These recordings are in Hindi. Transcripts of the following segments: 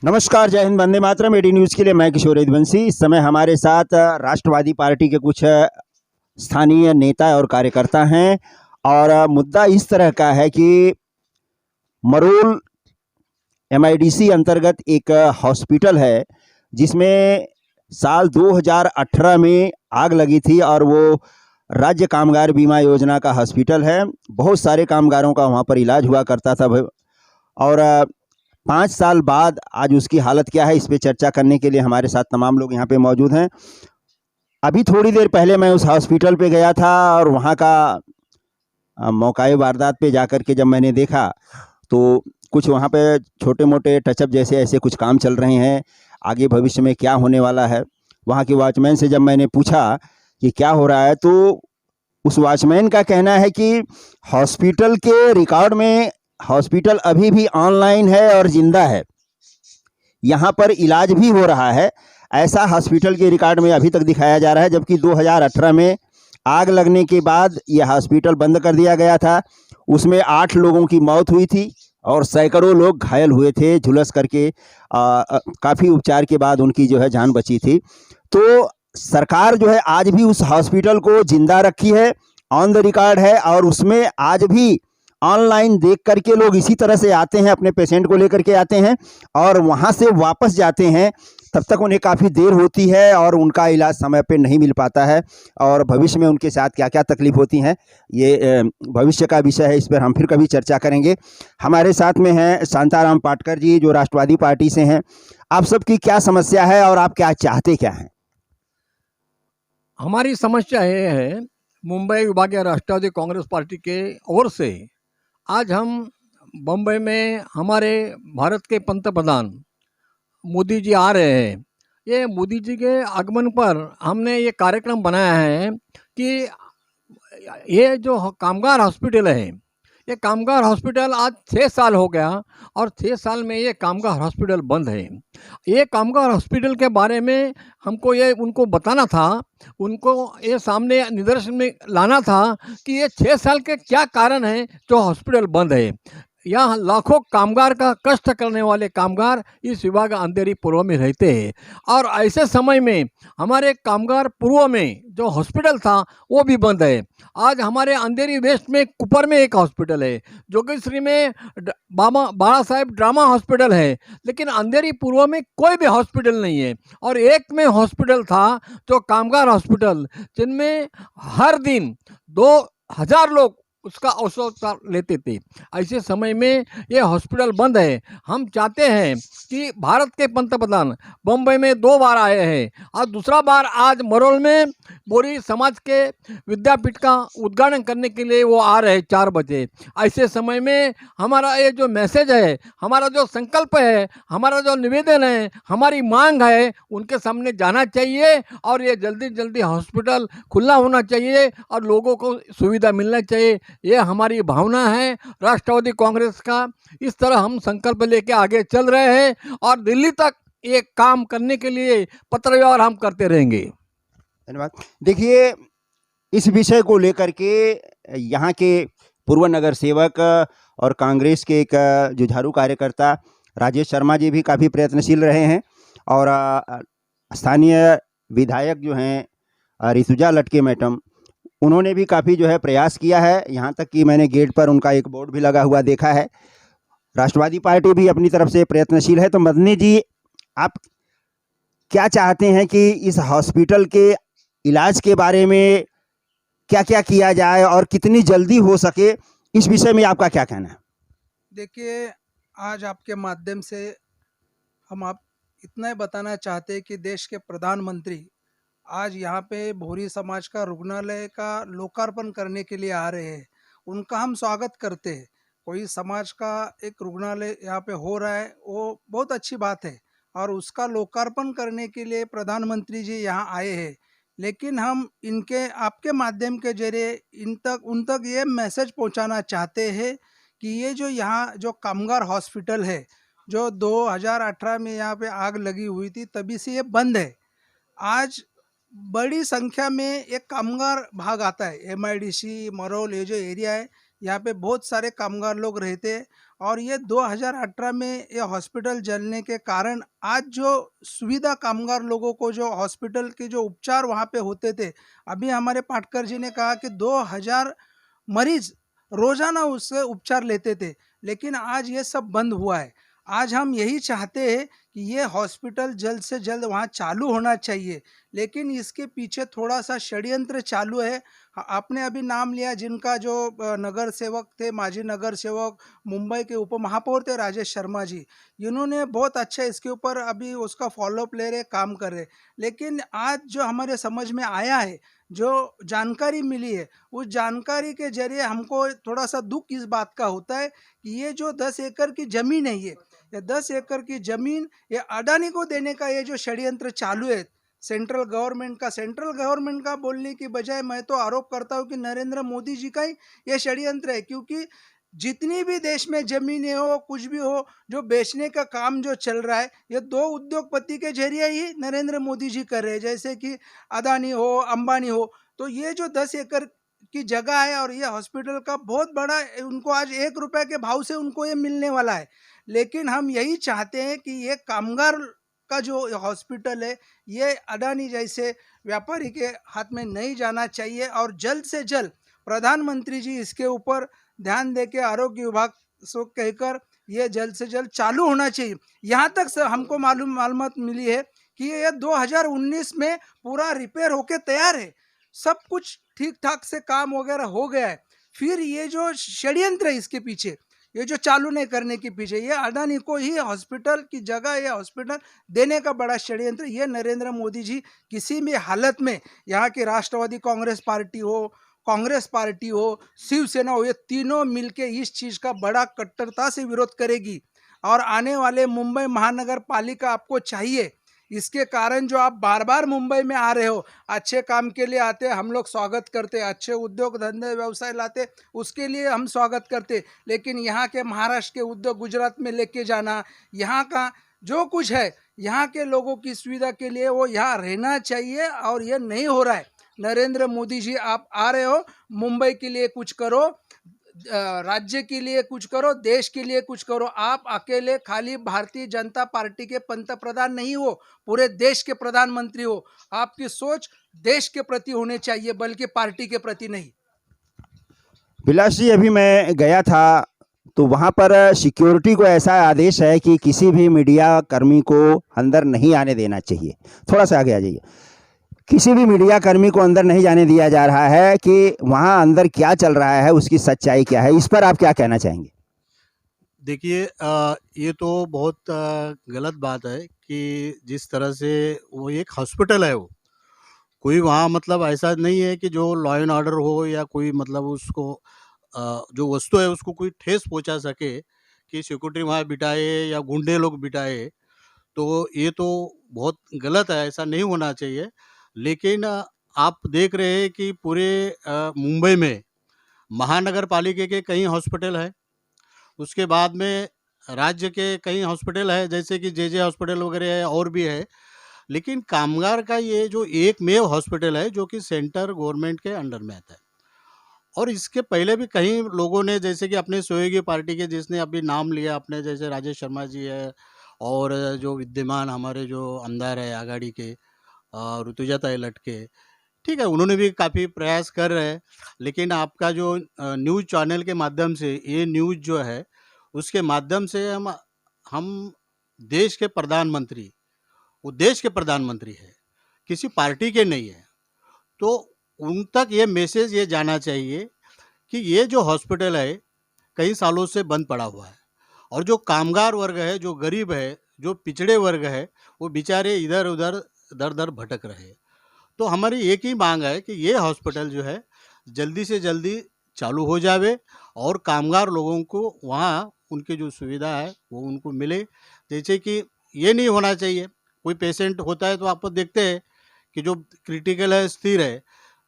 नमस्कार, जय हिंद, वंदे मातरम। एडी न्यूज़ के लिए मैं किशोर यदुवंशी। इस समय हमारे साथ राष्ट्रवादी पार्टी के कुछ स्थानीय नेता और कार्यकर्ता हैं और मुद्दा इस तरह का है कि मरोल एमआईडीसी अंतर्गत एक हॉस्पिटल है जिसमें साल 2018 में आग लगी थी और वो राज्य कामगार बीमा योजना का हॉस्पिटल है। बहुत सारे कामगारों का वहाँ पर इलाज हुआ करता था और 5 साल बाद आज उसकी हालत क्या है, इस पे चर्चा करने के लिए हमारे साथ तमाम लोग यहाँ पे मौजूद हैं। अभी थोड़ी देर पहले मैं उस हॉस्पिटल पे गया था और वहाँ का मौकाए वारदात पे जाकर के जब मैंने देखा तो कुछ वहाँ पे छोटे मोटे टचअप जैसे ऐसे कुछ काम चल रहे हैं। आगे भविष्य में क्या होने वाला है, वहाँ के वॉचमैन से जब मैंने पूछा कि क्या हो रहा है, तो उस वॉचमैन का कहना है कि हॉस्पिटल के रिकॉर्ड में हॉस्पिटल अभी भी ऑनलाइन है और जिंदा है, यहाँ पर इलाज भी हो रहा है, ऐसा हॉस्पिटल के रिकॉर्ड में अभी तक दिखाया जा रहा है। जबकि 2018 में आग लगने के बाद यह हॉस्पिटल बंद कर दिया गया था। उसमें 8 लोगों की मौत हुई थी और सैकड़ों लोग घायल हुए थे झुलस करके। काफ़ी उपचार के बाद उनकी जो है जान बची थी। तो सरकार जो है आज भी उस हॉस्पिटल को जिंदा रखी है, ऑन द रिकॉर्ड है, और उसमें आज भी ऑनलाइन देख करके लोग इसी तरह से आते हैं, अपने पेशेंट को लेकर के आते हैं और वहाँ से वापस जाते हैं। तब तक उन्हें काफ़ी देर होती है और उनका इलाज समय पे नहीं मिल पाता है और भविष्य में उनके साथ क्या क्या तकलीफ होती हैं, ये भविष्य का विषय है। इस पर हम फिर कभी चर्चा करेंगे। हमारे साथ में हैं शांताराम पाटकर जी, जो राष्ट्रवादी पार्टी से हैं। आप सबकी क्या समस्या है और आप क्या चाहते क्या हैं? हमारी समस्या ये है, मुंबई विभागीय राष्ट्रवादी कांग्रेस पार्टी के ओर से आज हम बम्बई में हमारे भारत के पंतप्रधान मोदी जी आ रहे हैं। ये मोदी जी के आगमन पर हमने ये कार्यक्रम बनाया है कि ये जो कामगार हॉस्पिटल है, ये कामगार हॉस्पिटल आज 6 साल हो गया और 6 साल में ये कामगार हॉस्पिटल बंद है। ये कामगार हॉस्पिटल के बारे में हमको ये उनको बताना था, उनको ये सामने निदर्शन में लाना था कि ये 6 साल के क्या कारण हैं जो हॉस्पिटल बंद है। यहाँ लाखों कामगार का कष्ट करने वाले कामगार इस विभाग अंधेरी पूर्व में रहते हैं और ऐसे समय में हमारे कामगार पूर्व में जो हॉस्पिटल था वो भी बंद है। आज हमारे अंधेरी वेस्ट में कुपर में एक हॉस्पिटल है, जोगेश्वरी में बाबा साहेब ड्रामा हॉस्पिटल है, लेकिन अंधेरी पूर्व में कोई भी हॉस्पिटल नहीं है। और एक में हॉस्पिटल था जो कामगार हॉस्पिटल, जिनमें हर दिन 2000 लोग उसका औसत लेते थे। ऐसे समय में ये हॉस्पिटल बंद है। हम चाहते हैं कि भारत के पंतप्रधान बम्बई में 2 बार आए हैं और दूसरा बार आज मरोल में बोरी समाज के विद्यापीठ का उद्घाटन करने के लिए वो आ रहे हैं 4 बजे। ऐसे समय में हमारा ये जो मैसेज है, हमारा जो संकल्प है, हमारा जो निवेदन है, हमारी मांग है, उनके सामने जाना चाहिए और ये जल्दी जल्दी हॉस्पिटल खुला होना चाहिए और लोगों को सुविधा मिलना चाहिए। ये हमारी भावना है राष्ट्रवादी कांग्रेस का। इस तरह हम संकल्प लेके आगे चल रहे हैं और दिल्ली तक ये काम करने के लिए पत्र व्यवहार हम करते रहेंगे। धन्यवाद। देखिए, इस विषय को लेकर के यहाँ के पूर्व नगर सेवक और कांग्रेस के एक जुझारू कार्यकर्ता राजेश शर्मा जी भी काफ़ी प्रयत्नशील रहे हैं और स्थानीय विधायक जो हैं ऋतुजा लटके मैडम, उन्होंने भी काफ़ी जो है प्रयास किया है। यहाँ तक कि मैंने गेट पर उनका एक बोर्ड भी लगा हुआ देखा है। राष्ट्रवादी पार्टी भी अपनी तरफ से प्रयत्नशील है। तो मदनी जी, आप क्या चाहते हैं कि इस हॉस्पिटल के इलाज के बारे में क्या क्या किया जाए और कितनी जल्दी हो सके, इस विषय में आपका क्या कहना है? देखिए, आज आपके माध्यम से हम आप इतना ही बताना चाहते हैं कि देश के प्रधानमंत्री आज यहाँ पे भोरी समाज का रुग्णालय का लोकार्पण करने के लिए आ रहे हैं। उनका हम स्वागत करते हैं। कोई समाज का एक रुग्णालय यहाँ पे हो रहा है, वो बहुत अच्छी बात है और उसका लोकार्पण करने के लिए प्रधानमंत्री जी यहाँ आए हैं। लेकिन हम इनके आपके माध्यम के जरिए उन तक ये मैसेज पहुँचाना चाहते हैं कि ये जो यहाँ जो कामगार हॉस्पिटल है, जो 2018 में यहाँ पे आग लगी हुई थी, तभी से ये बंद है। आज बड़ी संख्या में एक कामगार भाग आता है, एमआईडीसी मरोल ये जो एरिया है, यहाँ पे बहुत सारे कामगार लोग रहते हैं और ये 2018 में ये हॉस्पिटल जलने के कारण आज जो सुविधा कामगार लोगों को जो हॉस्पिटल के जो उपचार वहाँ पे होते थे, अभी हमारे पाटकर जी ने कहा कि 2000 मरीज रोजाना उससे उपचार लेते थे, लेकिन आज ये सब बंद हुआ है। आज हम यही चाहते हैं कि ये हॉस्पिटल जल्द से जल्द वहाँ चालू होना चाहिए, लेकिन इसके पीछे थोड़ा सा षड्यंत्र चालू है। आपने अभी नाम लिया जिनका जो नगर सेवक थे, माजी नगर सेवक मुंबई के उप महापौर थे राजेश शर्मा जी, इन्होंने बहुत अच्छा इसके ऊपर अभी उसका फॉलोअप ले रहे, काम कर रहे। लेकिन आज जो हमारे समझ में आया है, जो जानकारी मिली है, उस जानकारी के जरिए हमको थोड़ा सा दुख इस बात का होता है कि ये जो 10 एकड़ की ज़मीन है, ये 10 एकड़ की ज़मीन ये अडानी को देने का ये जो षड्यंत्र चालू है सेंट्रल गवर्नमेंट का बोलने की बजाय मैं तो आरोप करता हूँ कि नरेंद्र मोदी जी का ही ये षड्यंत्र है। क्योंकि जितनी भी देश में ज़मीनें हो, कुछ भी हो, जो बेचने का काम जो चल रहा है, ये दो उद्योगपति के जरिए ही नरेंद्र मोदी जी कर रहे हैं, जैसे कि अदानी हो, अंबानी हो। तो ये जो 10 एकड़ की जगह है और ये हॉस्पिटल का बहुत बड़ा, उनको आज 1 रुपए के भाव से उनको ये मिलने वाला है। लेकिन हम यही चाहते हैं कि ये कामगार का जो हॉस्पिटल है, ये अडानी जैसे व्यापारी के हाथ में नहीं जाना चाहिए और जल्द से जल्द प्रधानमंत्री जी इसके ऊपर ध्यान दे के आरोग्य विभाग से कहकर ये जल्द से जल्द चालू होना चाहिए। यहाँ तक से हमको मालूमात मिली है कि ये 2019 में पूरा रिपेयर होके तैयार है, सब कुछ ठीक ठाक से काम वगैरह हो गया है। फिर ये जो षड्यंत्र है इसके पीछे, ये जो चालू नहीं करने के पीछे, ये अडानी को ही हॉस्पिटल की जगह, ये हॉस्पिटल देने का बड़ा षड्यंत्र। ये नरेंद्र मोदी जी किसी भी हालत में, यहाँ की राष्ट्रवादी कांग्रेस पार्टी हो, शिवसेना हो, ये तीनों मिलके इस चीज़ का बड़ा कट्टरता से विरोध करेगी। और आने वाले मुंबई महानगर पालिका आपको चाहिए, इसके कारण जो आप बार बार मुंबई में आ रहे हो, अच्छे काम के लिए आते, हम लोग स्वागत करते, अच्छे उद्योग धंधे व्यवसाय लाते, उसके लिए हम स्वागत करते। लेकिन यहाँ के महाराष्ट्र के उद्योग गुजरात में लेके जाना, यहाँ का जो कुछ है, यहाँ के लोगों की सुविधा के लिए वो यहाँ रहना चाहिए और ये नहीं हो रहा है। नरेंद्र मोदी जी, आप आ रहे हो, मुंबई के लिए कुछ करो, राज्य के लिए कुछ करो, देश के लिए कुछ करो। आप अकेले खाली भारतीय जनता पार्टी के पंतप्रधान नहीं हो, पूरे देश के प्रधानमंत्री हो। आपकी सोच देश के प्रति होने चाहिए, बल्कि पार्टी के प्रति नहीं। विलास जी, अभी मैं गया था तो वहाँ पर सिक्योरिटी को ऐसा आदेश है कि किसी भी मीडिया कर्मी को अंदर नहीं आने देना चाहिए। थोड़ा सा आगे आ जाइए। किसी भी मीडिया कर्मी को अंदर नहीं जाने दिया जा रहा है कि वहाँ अंदर क्या चल रहा है, उसकी सच्चाई क्या है, इस पर आप क्या कहना चाहेंगे? देखिए, ये तो बहुत गलत बात है कि जिस तरह से वो एक हॉस्पिटल है, वो कोई वहाँ मतलब ऐसा नहीं है कि जो लॉ एंड ऑर्डर हो या कोई मतलब उसको जो वस्तु है उसको कोई ठेस पहुँचा सके कि सिक्योरिटी वहाँ बिठाए या गुंडे लोग बिठाए, तो ये तो बहुत गलत है, ऐसा नहीं होना चाहिए। लेकिन आप देख रहे हैं कि पूरे मुंबई में महानगर पालिका के कई हॉस्पिटल है, उसके बाद में राज्य के कई हॉस्पिटल है, जैसे कि जे हॉस्पिटल वगैरह है और भी है। लेकिन कामगार का ये जो एकमेव हॉस्पिटल है जो कि सेंटर गवर्नमेंट के अंडर में आता है। और इसके पहले भी कई लोगों ने, जैसे कि अपने सहयोगी पार्टी के जिसने अभी नाम लिया अपने, जैसे राजेश शर्मा जी है और जो विद्यमान हमारे जो आमदार है आघाड़ी के ऋतुजा लटके, ठीक है, उन्होंने भी काफ़ी प्रयास कर रहे हैं। लेकिन आपका जो न्यूज़ चैनल के माध्यम से ये न्यूज़ जो है उसके माध्यम से हम देश के प्रधानमंत्री, वो देश के प्रधानमंत्री है, किसी पार्टी के नहीं है, तो उन तक ये मैसेज ये जाना चाहिए कि ये जो हॉस्पिटल है कई सालों से बंद पड़ा हुआ है और जो कामगार वर्ग है, जो गरीब है, जो पिछड़े वर्ग है, वो बेचारे इधर उधर दर दर भटक रहे हैं। तो हमारी एक ही मांग है कि ये हॉस्पिटल जो है जल्दी से जल्दी चालू हो जावे और कामगार लोगों को वहाँ उनकी जो सुविधा है वो उनको मिले। जैसे कि ये नहीं होना चाहिए, कोई पेशेंट होता है तो आप देखते हैं कि जो क्रिटिकल है, स्थिर है,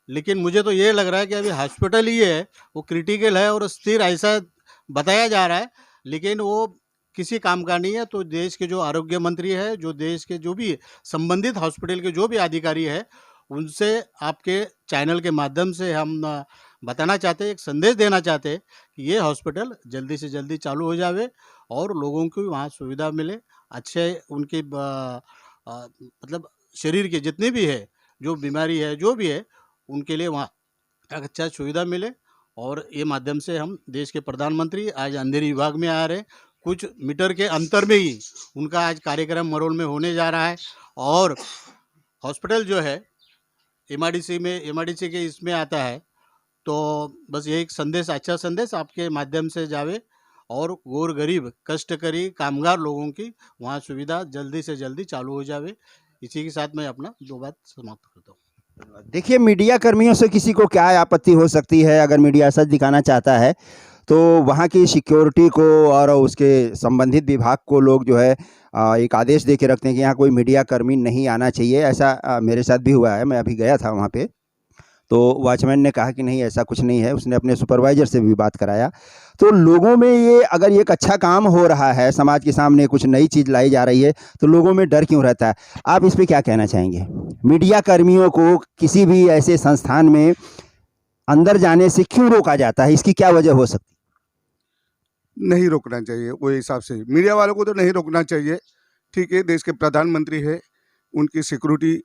लेकिन मुझे तो ये लग रहा है कि अभी हॉस्पिटल ही है वो क्रिटिकल है और स्थिर ऐसा बताया जा रहा है, लेकिन वो किसी काम का नहीं है। तो देश के जो आरोग्य मंत्री है, जो देश के जो भी संबंधित हॉस्पिटल के जो भी अधिकारी है, उनसे आपके चैनल के माध्यम से हम बताना चाहते हैं, एक संदेश देना चाहते हैं कि ये हॉस्पिटल जल्दी से जल्दी चालू हो जावे और लोगों को वहाँ सुविधा मिले। अच्छे उनके मतलब शरीर के जितने भी है, जो बीमारी है, जो भी है, उनके लिए वहाँ अच्छा सुविधा मिले। और ये माध्यम से हम देश के प्रधानमंत्री आज अंधेरी विभाग में आ रहे हैं। कुछ मीटर के अंतर में ही उनका आज कार्यक्रम मरोल में होने जा रहा है। और हॉस्पिटल जो है एमआरडीसी के इसमें आता है। तो बस ये एक संदेश, अच्छा संदेश आपके माध्यम से जावे और गोर गरीब कष्टकरी कामगार लोगों की वहाँ सुविधा जल्दी से जल्दी चालू हो जावे। इसी के साथ मैं अपना 2 बात समाप्त करता हूँ। देखिए, मीडिया कर्मियों से किसी को क्या आपत्ति हो सकती है? अगर मीडिया सच दिखाना चाहता है तो वहाँ की सिक्योरिटी को और उसके संबंधित विभाग को लोग जो है एक आदेश दे के रखते हैं कि यहाँ कोई मीडिया कर्मी नहीं आना चाहिए। ऐसा मेरे साथ भी हुआ है, मैं अभी गया था वहाँ पे, तो वॉचमैन ने कहा कि नहीं ऐसा कुछ नहीं है। उसने अपने सुपरवाइज़र से भी बात कराया। तो लोगों में ये, अगर ये एक अच्छा काम हो रहा है, समाज के सामने कुछ नई चीज़ लाई जा रही है, तो लोगों में डर क्यों रहता है? आप इस पे क्या कहना चाहेंगे? मीडिया कर्मियों को किसी भी ऐसे संस्थान में अंदर जाने से क्यों रोका जाता है? इसकी क्या वजह हो सकती है? नहीं रोकना चाहिए, वो हिसाब से मीडिया वालों को तो नहीं रोकना चाहिए। ठीक है, देश के प्रधानमंत्री है, उनकी सिक्योरिटी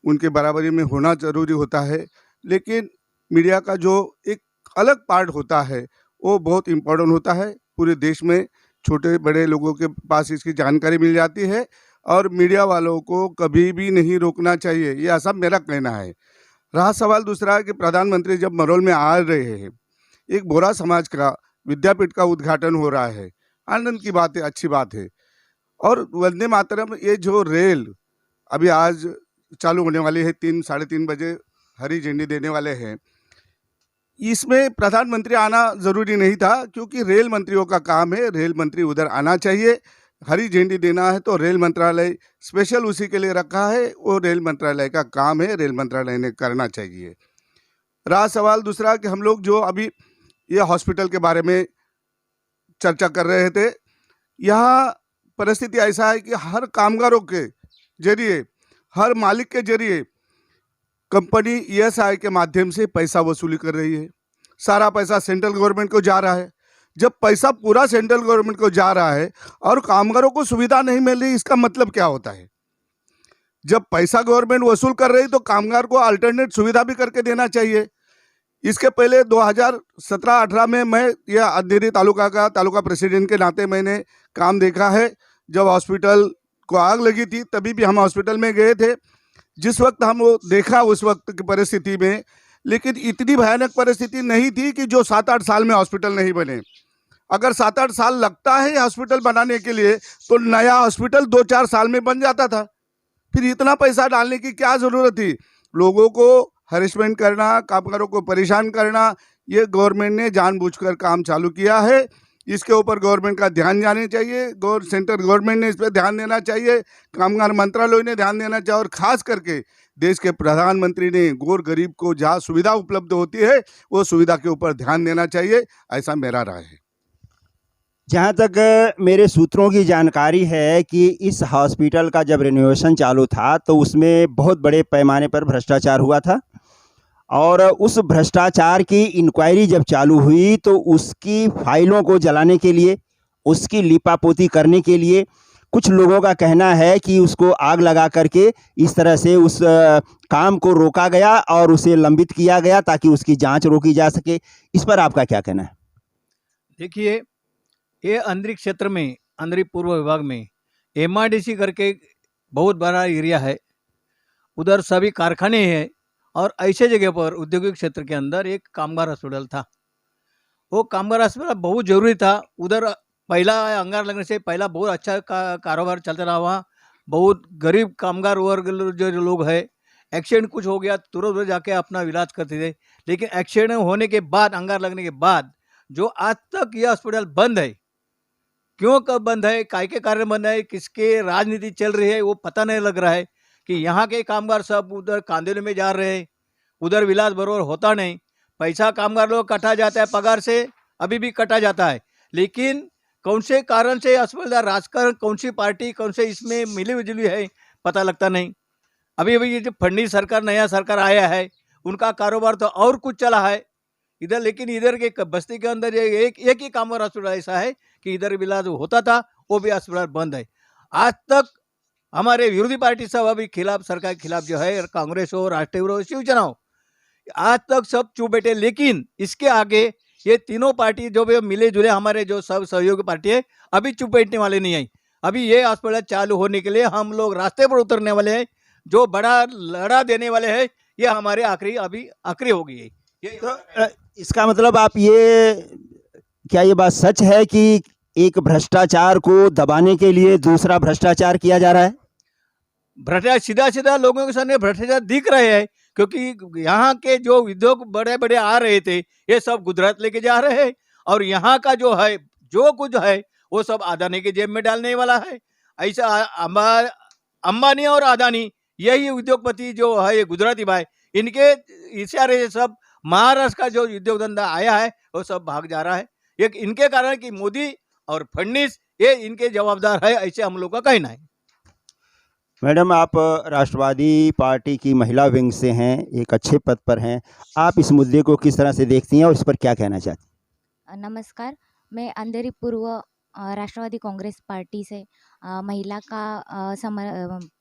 उनके बराबरी में होना ज़रूरी होता है, लेकिन मीडिया का जो एक अलग पार्ट होता है वो बहुत इम्पोर्टेंट होता है। पूरे देश में छोटे बड़े लोगों के पास इसकी जानकारी मिल जाती है और मीडिया वालों को कभी भी नहीं रोकना चाहिए, ये ऐसा मेरा कहना है। रहा सवाल दूसरा कि प्रधानमंत्री जब मरोल में आ रहे हैं, एक बोरा समाज का विद्यापीठ का उद्घाटन हो रहा है, आनंद की बात है, अच्छी बात है। और वंदे मातरम ये जो रेल अभी आज चालू होने वाली है, 3 साढ़े 3 बजे हरी झंडी देने वाले हैं, इसमें प्रधानमंत्री आना ज़रूरी नहीं था, क्योंकि रेल मंत्रियों का काम है, रेल मंत्री उधर आना चाहिए। हरी झंडी देना है तो रेल मंत्रालय स्पेशल उसी के लिए रखा है, वो रेल मंत्रालय का काम है, रेल मंत्रालय ने करना चाहिए। रहा सवाल दूसरा कि हम लोग जो अभी ये हॉस्पिटल के बारे में चर्चा कर रहे थे, यहाँ परिस्थिति ऐसा है कि हर कामगारों के जरिए, हर मालिक के जरिए कंपनी ईएसआई के माध्यम से पैसा वसूली कर रही है। सारा पैसा सेंट्रल गवर्नमेंट को जा रहा है। जब पैसा पूरा सेंट्रल गवर्नमेंट को जा रहा है और कामगारों को सुविधा नहीं मिल रही, इसका मतलब क्या होता है? जब पैसा गवर्नमेंट वसूल कर रही तो कामगार को अल्टरनेट सुविधा भी करके देना चाहिए। इसके पहले 2017-18 में मैं यह अंधेरी तालुका प्रेसिडेंट के नाते मैंने काम देखा है। जब हॉस्पिटल को आग लगी थी तभी भी हम हॉस्पिटल में गए थे। जिस वक्त हम वो देखा उस वक्त की परिस्थिति में, लेकिन इतनी भयानक परिस्थिति नहीं थी कि जो 7-8 साल में हॉस्पिटल नहीं बने। अगर 7-8 साल लगता है हॉस्पिटल बनाने के लिए तो नया हॉस्पिटल 2-4 साल में बन जाता था। फिर इतना पैसा डालने की क्या ज़रूरत थी? लोगों को हरेसमेंट करना, कामगारों को परेशान करना, ये गवर्नमेंट ने जानबूझकर काम चालू किया है। इसके ऊपर गवर्नमेंट का ध्यान जाने चाहिए, सेंट्रल गवर्नमेंट ने इस पर ध्यान देना चाहिए, कामगार मंत्रालय ने ध्यान देना चाहिए, और ख़ास करके देश के प्रधानमंत्री ने गोर गरीब को जहाँ सुविधा उपलब्ध होती है वो सुविधा के ऊपर ध्यान देना चाहिए, ऐसा मेरा राय है। जहाँ तक मेरे सूत्रों की जानकारी है कि इस हॉस्पिटल का जब रिनोवेशन चालू था तो उसमें बहुत बड़े पैमाने पर भ्रष्टाचार हुआ था, और उस भ्रष्टाचार की इंक्वायरी जब चालू हुई तो उसकी फाइलों को जलाने के लिए, उसकी लिपापोती करने के लिए कुछ लोगों का कहना है कि उसको आग लगा करके इस तरह से उस काम को रोका गया और उसे लंबित किया गया ताकि उसकी जांच रोकी जा सके। इस पर आपका क्या कहना है? देखिए, ये अंदरी क्षेत्र में, अंदरी पूर्व विभाग में एमआरडीसी करके बहुत बड़ा एरिया है, उधर सभी कारखाने हैं, और ऐसे जगह पर औद्योगिक क्षेत्र के अंदर एक कामगार हॉस्पिटल था। वो कामगार हॉस्पिटल बहुत ज़रूरी था। उधर पहला अंगार लगने से पहला बहुत अच्छा कारोबार चलता रहा। वहाँ बहुत गरीब कामगार वर्ग जो लोग हैं, एक्सीडेंट कुछ हो गया तुरंत जाके अपना इलाज करते थे। लेकिन एक्सीडेंट होने के बाद, अंगार लगने के बाद, जो आज तक यह हॉस्पिटल बंद है, क्यों कब बंद है, काय के कारण बंद है, किसके राजनीति चल रही है वो पता नहीं लग रहा है कि यहाँ के कामगार सब उधर कांदेले में जा रहे हैं, उधर विलास बरोबर होता नहीं, पैसा कामगार लोग कटा जाता है, पगार से अभी भी कटा जाता है। लेकिन कौन से कारण से अस्पताल राजकारण, कौन सी पार्टी, कौन से इसमें मिली जुली है, पता लगता नहीं। अभी अभी ये जो फडणवीस सरकार, नया सरकार आया है, उनका कारोबार तो और कुछ चला है। इधर, लेकिन इधर के बस्ती के अंदर ये एक ही कामगार हॉस्पिटल ऐसा है कि इधर भी इलाज होता था, वो भी अस्पताल बंद है। आज तक हमारे विरोधी पार्टी सब अभी खिलाफ, सरकार के खिलाफ जो है, कांग्रेस हो, राष्ट्रीय हो, शिवसेना हो, आज तक सब चुप बैठे। लेकिन इसके आगे ये तीनों पार्टी जो भी मिले जुले हमारे जो सब सहयोगी पार्टी है, अभी चुप बैठने वाले नहीं है। अभी ये हॉस्पिटल चालू होने के लिए हम लोग रास्ते पर उतरने वाले हैं, जो बड़ा लड़ा देने वाले हैं, ये हमारे आखिरी हो गई है। ये तो इसका मतलब आप क्या ये बात सच है कि एक भ्रष्टाचार को दबाने के लिए दूसरा भ्रष्टाचार किया जा रहा है? भ्रष्टाचार सीधा सीधा लोगों के सामने भ्रष्टाचार दिख रहे हैं, क्योंकि यहाँ के जो उद्योग बड़े बड़े आ रहे थे, ये सब गुजरात लेके जा रहे हैं, और यहाँ का जो है, जो कुछ है, वो सब अदानी के जेब में डालने वाला है। ऐसा अंबानी और अदानी, यही उद्योगपति जो है, ये गुजराती भाई, इनके इशारे से सब महाराष्ट्र का जो उद्योग धंधा आया है वो सब भाग जा रहा है। एक इनके कारण कि मोदी और फडणवीस ये इनके जवाबदार है, ऐसे हम लोग का कहना है। मैडम, आप राष्ट्रवादी पार्टी की महिला विंग से हैं, एक अच्छे पद पर हैं, आप इस मुद्दे को किस तरह से देखती हैं और इस पर क्या कहना चाहती हैं? नमस्कार, मैं अंधेरी पूर्व राष्ट्रवादी कांग्रेस पार्टी से महिला का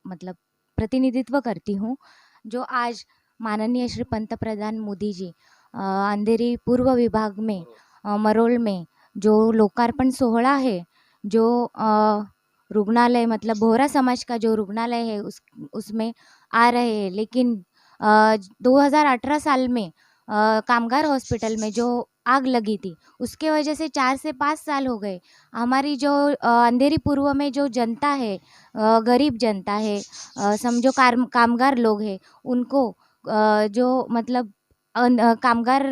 मतलब प्रतिनिधित्व करती हूँ। जो आज माननीय श्री पंतप्रधान मोदी जी अंधेरी पूर्व विभाग में मरोल में जो लोकार्पण सोहळा है, जो रुग्णालय मतलब बोहरा समाज का जो रुग्णालय है उसमें आ रहे हैं, लेकिन 2018 साल में कामगार हॉस्पिटल में जो आग लगी थी, उसके वजह से 4 से 5 साल हो गए। हमारी जो अंधेरी पूर्व में जो जनता है, गरीब जनता है, समझो कामगार लोग हैं, उनको जो मतलब कामगार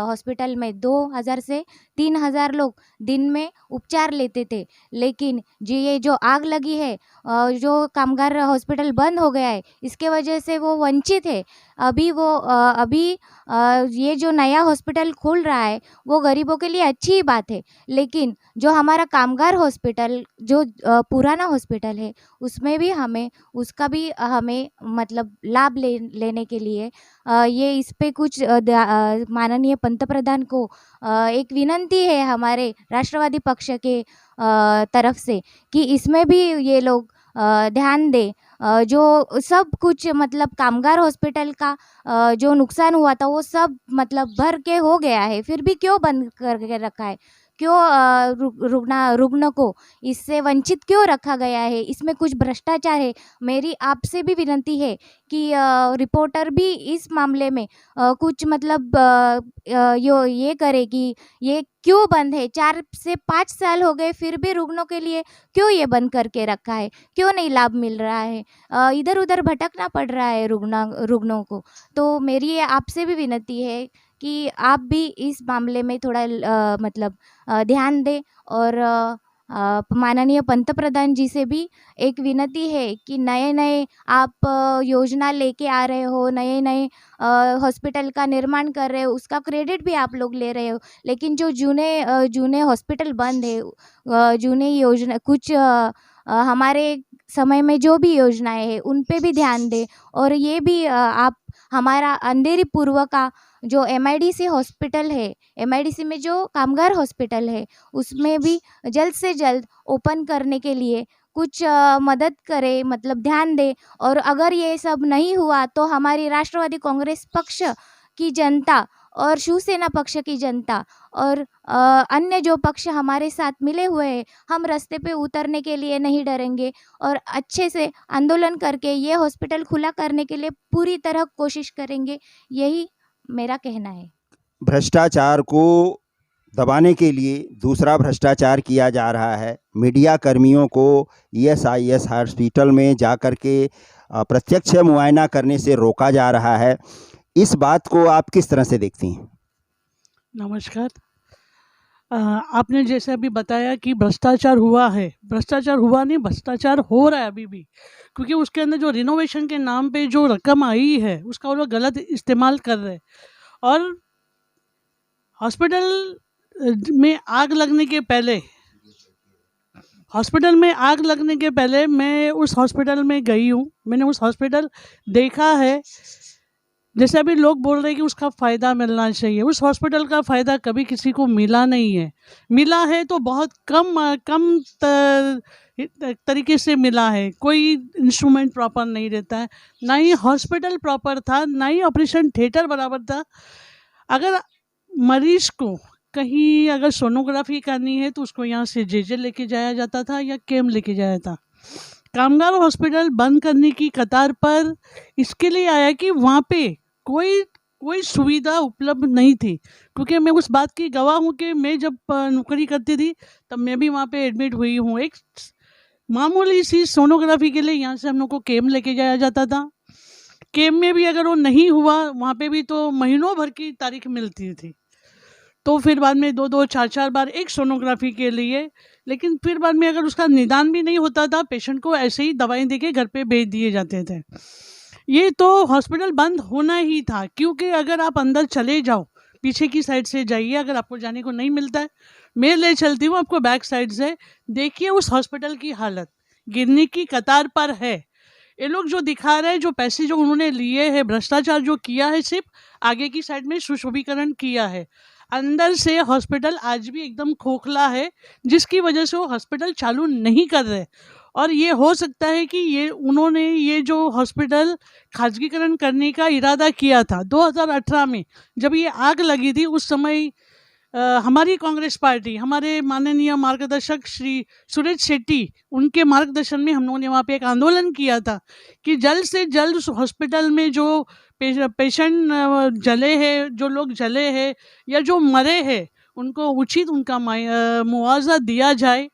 हॉस्पिटल में 2000 से 3000 लोग दिन में उपचार लेते थे, लेकिन ये जो आग लगी है, जो कामगार हॉस्पिटल बंद हो गया है, इसके वजह से वो वंचित है। अभी ये जो नया हॉस्पिटल खुल रहा है वो गरीबों के लिए अच्छी ही बात है, लेकिन जो हमारा कामगार हॉस्पिटल जो पुराना हॉस्पिटल है, उसमें भी उसका भी हमें मतलब लाभ लेने के लिए ये इस पे कुछ माननीय पंतप्रधान को एक विनंती है हमारे राष्ट्रवादी पक्ष के तरफ से कि इसमें भी ये लोग ध्यान दें। जो सब कुछ मतलब कामगार हॉस्पिटल का जो नुकसान हुआ था वो सब मतलब भर के हो गया है, फिर भी क्यों बंद करके रखा है? क्यों रुग्ण को इससे वंचित क्यों रखा गया है? इसमें कुछ भ्रष्टाचार है। मेरी आपसे भी विनती है कि रिपोर्टर भी इस मामले में कुछ मतलब ये करे कि ये क्यों बंद है? 4 से 5 साल हो गए, फिर भी रुग्णों के लिए क्यों ये बंद करके रखा है? क्यों नहीं लाभ मिल रहा है? इधर उधर भटकना पड़ रहा है रुग्णों को। तो मेरी आपसे भी विनती है कि आप भी इस मामले में थोड़ा मतलब ध्यान दें, और माननीय पंतप्रधान जी से भी एक विनती है कि नए आप योजना लेके आ रहे हो, नए हॉस्पिटल का निर्माण कर रहे हो, उसका क्रेडिट भी आप लोग ले रहे हो, लेकिन जो जूने हॉस्पिटल बंद है, जूने योजना कुछ हमारे समय में जो भी योजनाएं हैं उन पे भी ध्यान दें। और ये भी आप हमारा अंधेरी पूर्व का जो MIDC हॉस्पिटल है, MIDC में जो कामगार हॉस्पिटल है, उसमें भी जल्द से जल्द ओपन करने के लिए कुछ मदद करे, मतलब ध्यान दे। और अगर ये सब नहीं हुआ तो हमारी राष्ट्रवादी कांग्रेस पक्ष की जनता और शिवसेना पक्ष की जनता और अन्य जो पक्ष हमारे साथ मिले हुए हैं, हम रास्ते पे उतरने के लिए नहीं डरेंगे और अच्छे से आंदोलन करके ये हॉस्पिटल खुला करने के लिए पूरी तरह कोशिश करेंगे। यही मेरा कहना है। भ्रष्टाचार को दबाने के लिए दूसरा भ्रष्टाचार किया जा रहा है। मीडिया कर्मियों को ESIS हॉस्पिटल में जाकर के प्रत्यक्ष मुआयना करने से रोका जा रहा है। इस बात को आप किस तरह से देखती हैं? नमस्कार। आपने जैसे अभी बताया कि भ्रष्टाचार हुआ है, भ्रष्टाचार हुआ नहीं, भ्रष्टाचार हो रहा है अभी भी, क्योंकि उसके अंदर जो रिनोवेशन के नाम पे जो रकम आई है उसका वो लोग गलत इस्तेमाल कर रहे हैं। और हॉस्पिटल में आग लगने के पहले मैं उस हॉस्पिटल में गई हूँ, मैंने उस हॉस्पिटल देखा है जैसे अभी लोग बोल रहे हैं कि उसका फ़ायदा मिलना चाहिए, उस हॉस्पिटल का फ़ायदा कभी किसी को मिला नहीं है। मिला है तो बहुत कम तरीके से मिला है। कोई इंस्ट्रूमेंट प्रॉपर नहीं रहता है, ना ही हॉस्पिटल प्रॉपर था, ना ही ऑपरेशन थिएटर बराबर था। अगर मरीज़ को कहीं अगर सोनोग्राफ़ी करनी है तो उसको यहाँ से जेजे लेके जाया जाता था या केम लेके जाया था। कामगार हॉस्पिटल बंद करने की कतार पर इसके लिए आया कि वहाँ पे कोई सुविधा उपलब्ध नहीं थी, क्योंकि मैं उस बात की गवाह हूँ कि मैं जब नौकरी करती थी तब मैं भी वहाँ पे एडमिट हुई हूँ। एक मामूली सी सोनोग्राफी के लिए यहाँ से हम लोग को केम लेके जाया जाता था। केम में भी अगर वो नहीं हुआ वहाँ पे भी तो महीनों भर की तारीख मिलती थी, तो फिर बाद में 2-2 4-4 बार एक सोनोग्राफी के लिए, लेकिन फिर बाद में अगर उसका निदान भी नहीं होता था, पेशेंट को ऐसे ही दवाएं देके घर पे भेज दिए जाते थे। ये तो हॉस्पिटल बंद होना ही था, क्योंकि अगर आप अंदर चले जाओ, पीछे की साइड से जाइए, अगर आपको जाने को नहीं मिलता है, मैं ले चलती हूँ आपको बैक साइड से, देखिए उस हॉस्पिटल की हालत गिरने की कतार पर है। ये लोग जो दिखा रहे हैं, जो पैसे जो उन्होंने लिए हैं, भ्रष्टाचार जो किया है, सिर्फ आगे की साइड में सुशोभीकरण किया है। अंदर से हॉस्पिटल आज भी एकदम खोखला है, जिसकी वजह से वो हॉस्पिटल चालू नहीं कर रहे। और ये हो सकता है कि उन्होंने ये जो हॉस्पिटल खाजगीकरण करने का इरादा किया था 2018 में, जब ये आग लगी थी, उस समय हमारी कांग्रेस पार्टी, हमारे माननीय मार्गदर्शक श्री सुरेश शेट्टी, उनके मार्गदर्शन में हम लोगों ने वहाँ पे एक आंदोलन किया था कि जल्द से जल्द उस हॉस्पिटल में जो पेशेंट जले हैं, जो लोग जले हैं या जो मरे हैं, उनको उचित उनका मुआवजा दिया जाए।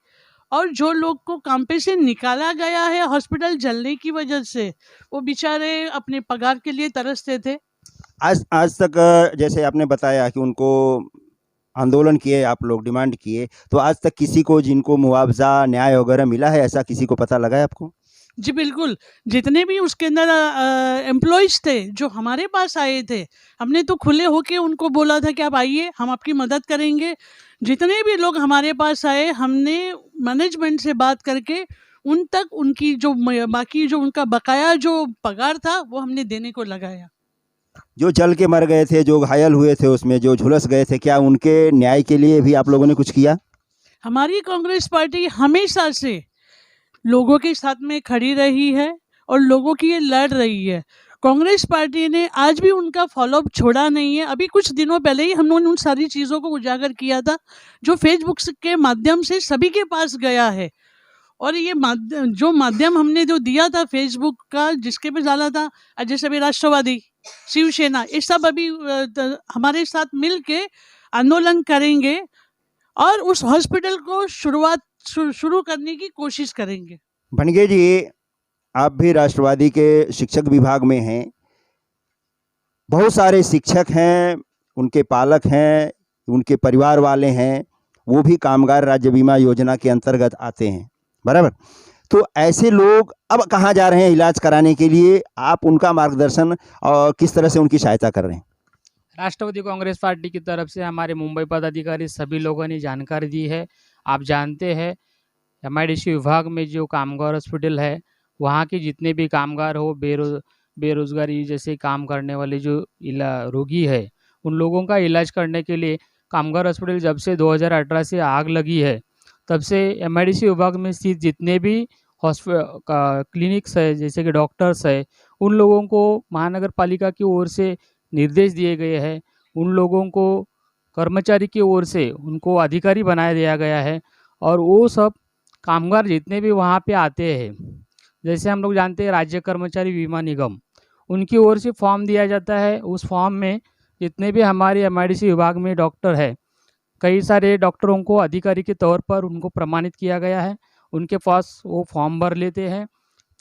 और जो लोग को काम पे से निकाला गया है हॉस्पिटल जलने की वजह से, वो बेचारे अपने पगार के लिए तरसते थे। आज तक जैसे आपने बताया कि उनको आंदोलन किए, आप लोग डिमांड किए, तो आज तक किसी को जिनको मुआवजा न्याय वगैरह मिला है, ऐसा किसी को पता लगा है आपको? जी बिल्कुल, जितने भी उसके अंदर एम्प्लॉइज़ थे जो हमारे पास आए थे, हमने तो खुले होके उनको बोला था कि आप आइए, हम आपकी मदद करेंगे। जितने भी लोग हमारे पास आए, हमने मैनेजमेंट से बात करके उन तक उनकी जो बाकी जो उनका बकाया जो पगार था, वो हमने देने को लगाया। जो जल के मर गए थे, जो घायल हुए थे, उसमें जो झुलस गए थे, क्या उनके न्याय के लिए भी आप लोगों ने कुछ किया? हमारी कांग्रेस पार्टी हमेशा से लोगों के साथ में खड़ी रही है और लोगों की ये लड़ रही है। कांग्रेस पार्टी ने आज भी उनका फॉलोअप छोड़ा नहीं है। अभी कुछ दिनों पहले ही हम लोगों ने उन सारी चीज़ों को उजागर किया था, जो फेसबुक के माध्यम से सभी के पास गया है। और ये माध्यम हमने जो दिया था फेसबुक का, जिसके पे डाला था, जैसे अभी राष्ट्रवादी, शिवसेना, ये सब अभी हमारे साथ मिल के आंदोलन करेंगे और उस हॉस्पिटल को शुरू करने की कोशिश करेंगे। भनगे जी, आप भी राष्ट्रवादी के शिक्षक विभाग में हैं। बहुत सारे शिक्षक हैं, उनके पालक हैं, उनके परिवार वाले हैं, वो भी कामगार राज्य बीमा योजना के अंतर्गत आते हैं, बराबर? तो ऐसे लोग अब कहाँ जा रहे हैं इलाज कराने के लिए? आप उनका मार्गदर्शन और किस तरह से उनकी सहायता कर रहे हैं? राष्ट्रवादी कांग्रेस पार्टी की तरफ से हमारे मुंबई पदाधिकारी सभी लोगों ने जानकारी दी है। आप जानते हैं, एमआईडीसी विभाग में जो कामगार हॉस्पिटल है, वहाँ के जितने भी कामगार हो, बेरोजगारी जैसे काम करने वाले जो रोगी है, उन लोगों का इलाज करने के लिए कामगार हॉस्पिटल जब से 2018 से आग लगी है, तब से एमआईडीसी विभाग में स्थित जितने भी क्लिनिक्स है, जैसे कि डॉक्टर्स है, उन लोगों को महानगर पालिका की ओर से निर्देश दिए गए हैं। उन लोगों को कर्मचारी की ओर से उनको अधिकारी बनाया दिया गया है। और वो सब कामगार जितने भी वहाँ पे आते हैं, जैसे हम लोग जानते हैं राज्य कर्मचारी बीमा निगम, उनकी ओर से फॉर्म दिया जाता है। उस फॉर्म में जितने भी हमारे एमआईडीसी विभाग में डॉक्टर है, कई सारे डॉक्टरों को अधिकारी के तौर पर उनको प्रमाणित किया गया है। उनके पास वो फॉर्म भर लेते हैं,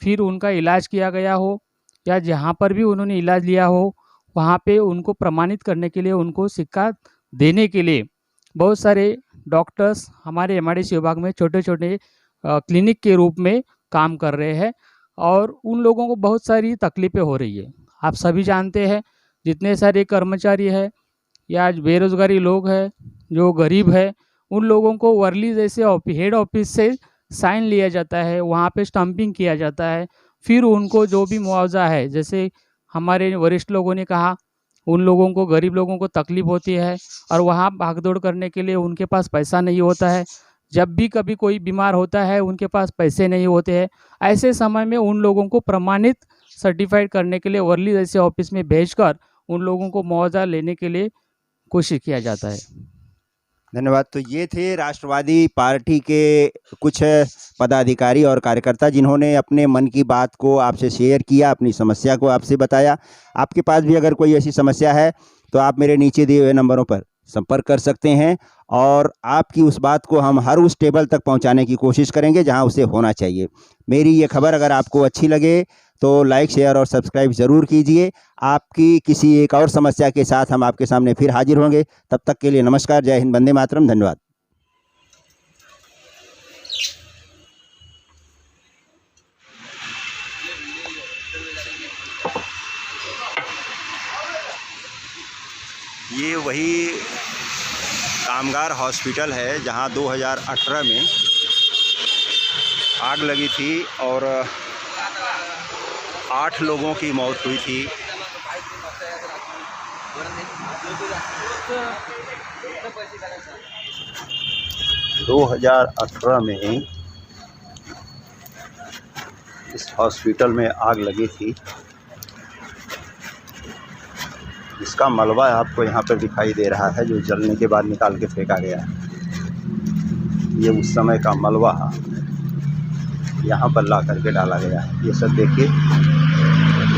फिर उनका इलाज किया गया हो या जहाँ पर भी उन्होंने इलाज लिया हो, वहाँ पे उनको प्रमाणित करने के लिए, उनको सिक्का देने के लिए बहुत सारे डॉक्टर्स हमारे एमआईडीसी विभाग में छोटे छोटे क्लिनिक के रूप में काम कर रहे हैं। और उन लोगों को बहुत सारी तकलीफ़ें हो रही है। आप सभी जानते हैं, जितने सारे कर्मचारी है या बेरोजगारी लोग हैं, जो गरीब है, उन लोगों को वर्ली जैसे हेड ऑफिस से साइन लिया जाता है, वहाँ पे स्टम्पिंग किया जाता है, फिर उनको जो भी मुआवजा है, जैसे हमारे वरिष्ठ लोगों ने कहा, उन लोगों को, गरीब लोगों को तकलीफ़ होती है और वहाँ भाग-दौड़ करने के लिए उनके पास पैसा नहीं होता है। जब भी कभी कोई बीमार होता है, उनके पास पैसे नहीं होते हैं। ऐसे समय में उन लोगों को प्रमाणित सर्टिफ़ाइड करने के लिए वर्ली जैसे ऑफ़िस में भेजकर उन लोगों को मुआवज़ा लेने के लिए कोशिश किया जाता है। धन्यवाद। तो ये थे राष्ट्रवादी पार्टी के कुछ पदाधिकारी और कार्यकर्ता जिन्होंने अपने मन की बात को आपसे शेयर किया, अपनी समस्या को आपसे बताया। आपके पास भी अगर कोई ऐसी समस्या है तो आप मेरे नीचे दिए हुए नंबरों पर संपर्क कर सकते हैं और आपकी उस बात को हम हर उस टेबल तक पहुंचाने की कोशिश करेंगे जहां उसे होना चाहिए। मेरी ये खबर अगर आपको अच्छी लगे तो लाइक, शेयर और सब्सक्राइब ज़रूर कीजिए। आपकी किसी एक और समस्या के साथ हम आपके सामने फिर हाजिर होंगे। तब तक के लिए नमस्कार, जय हिंद, वंदे मातरम, धन्यवाद। ये वही कामगार हॉस्पिटल है जहां 2018 में आग लगी थी और 8 लोगों की मौत हुई थी। दो 2018 में इस हॉस्पिटल में आग लगी थी, इसका मलबा आपको यहाँ पर दिखाई दे रहा है जो जलने के बाद निकाल के फेंका गया है। ये उस समय का मलबा यहाँ पर ला करके डाला गया है। ये सब देखिए,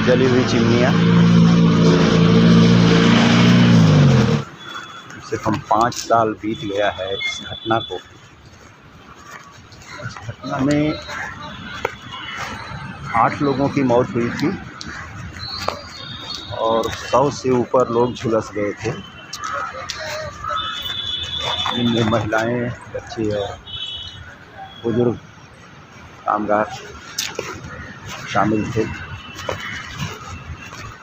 जली हुई चिमनियाँ। से कम 5 साल बीत गया है इस घटना को। इस घटना में 8 लोगों की मौत हुई थी और 100 से ऊपर लोग झुलस गए थे, जिनमें महिलाएं, बच्चे और बुजुर्ग कामगार शामिल थे।